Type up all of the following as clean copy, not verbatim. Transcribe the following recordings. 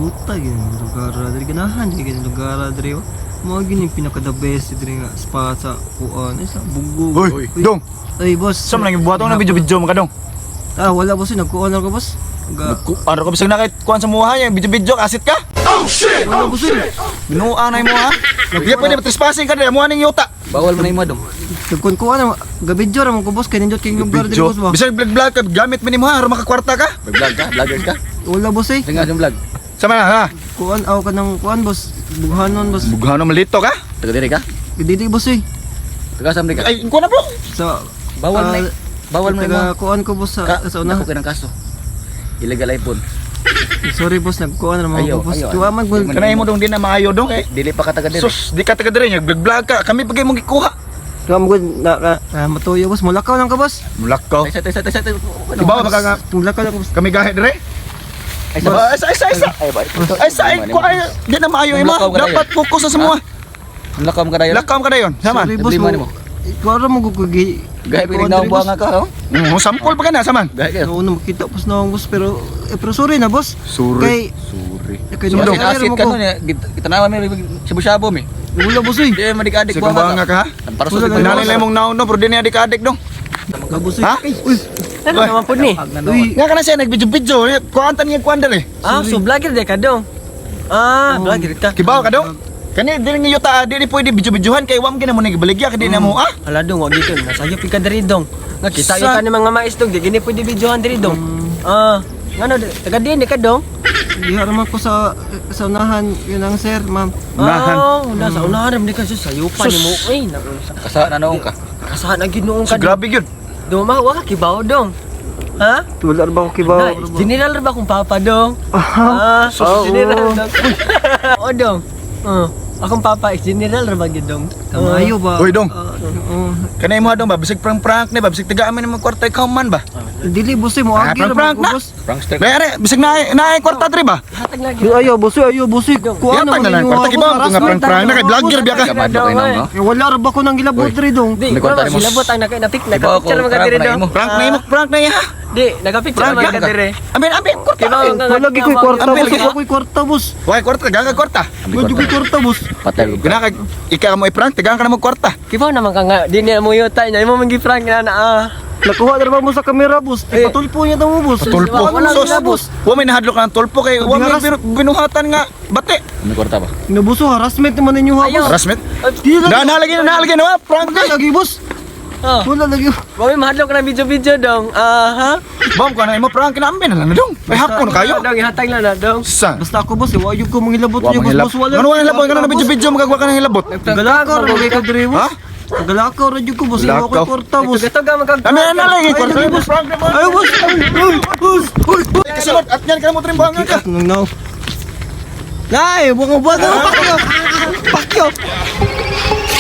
buta gini lugar dari ganahan gini lugar dari mo gini pinaka the best diri nga spot sa kuan isa bugog. Hoy, dong. Ay boss. Sa man gibuhat na video mo ka dong. Wala boss nagkuan ko boss. Ano ka bisag nakit kuan sa muha niya video kasit ka? Oh shit. Wala boss. Binuang na mo ha. Di pwede trespassing ka diri mo aning yuta. Bawal man imo dong. Nagkuan gabidyo ra mo ko boss kay nindot king lugar diri boss ba. Bisag vlog ka gamit mo ha aron makakwarta ka. Vlog ka, vloggers ka. Wala boss eh. Tingnan yung vlog. Sama na ha. Kuan aw ka ng kuan boss. Bughanon boss. Bughanon malito ka? Taga diri ka? Dili boss eh. Taga sa Amerika. Ay, kuan na bro. Sa Bawal man. Bawal man taga imo. kuan ko boss sa una. Ako ng kaso. Illegal iPhone. Sorry boss nagkuan ra mo Ayaw, ko boss. ayaw. Tuwa man gol. Kanay mo dong di na maayo dong eh. Dili pa ka taga diri. Sus, di ka taga diri nya vlog ka. Kami pagay mong gikuha. Tuwa mo gol na matuyo boss. Mulakaw lang ka boss. Mulakaw. Ay, sa. Ibaw baka nga Mulakaw lang ka boss. kami gahe dire. Ay, sa. Isa. Ay, ba? Ay sa ay ko ay di na maayo imo. Dapat focus sa semua. Lakam ka dayon. Lakam ka dayon. Sama. Sorry boss Lima mo. nimo. Ikaw ra mo gugugi. Gahe pa rin daw buanga ka, oh. Sampol pa ka na saman. Gahe ka. Noon makita pas na boss pero sorry na boss. Sorry. Sorry. Kay So, nung asit ka nun, kita naman may shabu-shabu mi. wala boss eh. Di madik-adik Sige banga ka ha. Para sa Wala, Pinalay lang mong naon no, pero di na adik-adik dong. Gabos eh. Ha? Uy, Ano naman po ni? uy. Nga ka na siya nag-video-video. Kuantan niya kuandar eh. So vlogger de ka dong. Vlogger ka. Kibaw ka dong. Kani dili nga yuta di pwede video-videohan kay wam gina mo nagibaligya kadi na mo ah. Hala dong, wag dito. Nasayo pi ka diri dong. Nga kita Sa- yung ka ni mga mais dong. Di gini pwede videohan diri dong. Ngano taga di ka dong? Diha ra man ko sa unahan yun ang sir, ma'am. Unahan. Nasa unahan ram di ka sayo pa ni mo. Ay, Kasa na noong ka. kasahan ang ginoong So ka. grabe gyud. Duma, wag ka kibaw dong. Ha? Wala ra ba ko kibaw? General ra ba kung papa dong? General dong. O dong. Akong papa is general ra ba gyud dong? Kamayo ba? Hoy dong. Oo. Kanay mo dong ba bisig prank ni ba bisig tigaan man mo kwarta ikaw man ba. Dili boss eh mo agi ra prank na. ba boss? Prankster. Bayare bisig na kwarta diri ba. Hatag lagi. Di ayo boss kuan Yatag na lang kwarta kibaw nga prank na kay vlogger biya ka. Kamad mo kay nang, no? Wala ra ba ko nang gilabot diri dong? Di, May kwarta wala mo. silabot ang napicture Kibaw ko, mga diri prank na dong. imo. Prank na ya. Di, nagapicture Prank mga ka. diri. Amin kwarta. Kibaw nga. Wala gi koy kwarta Ambil boss, ka. wala koy kwarta boss. Why kwarta gaga kwarta. Wala koy kwarta boss. Patay ko. Gina kay ikaw mo i-prank tigaan ka na mo kwarta. Kibaw naman ka nga, di niya mo yuta niya. Imo mangi prank na Nakuha ra ba mo sa kamera boss? Patulpo niya daw mo boss. Tulpo. Wala Sus. boss. Wa may nahadlok ang tulpo kay wa may Haras- binuhatan nga bate. May kwarta ba? Nabuso harassment naman ninyo ha Ayaw. boss. Harassment. Di Na nalagay na prank Wala lagi boss. Oh. Wala lagi. Mami mahadlok na video dong. Ha? Bam ko na imo prank na ambe na lang dong. May hapon kayo. Dong, ihatag na dong. Sa. Basta ako boss, wala ko mangilabot Wa niyo boss. Boss wala. Ano wala labot ka na video magagawa ka ng hilabot. Galakaw ra ko diri boss. Ha? Galakaw ra jud ko boss. Wala ko Galakaw. kwarta boss. Ito ga magkag. Kami na lagi kwarta boss. Prank na Ay boss. Boss. Kasulod at yan ka mo trim bangan ka. Nang now. Nay, buka buka. Pakyo.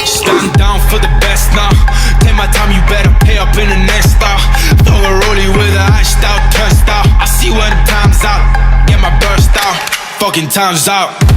Stepping down for the best now. Take my time, you better pay up in the next stop. Throw a rollie with a iced out turnstile. I see where the time's out. Get my burst out. Fucking time's out.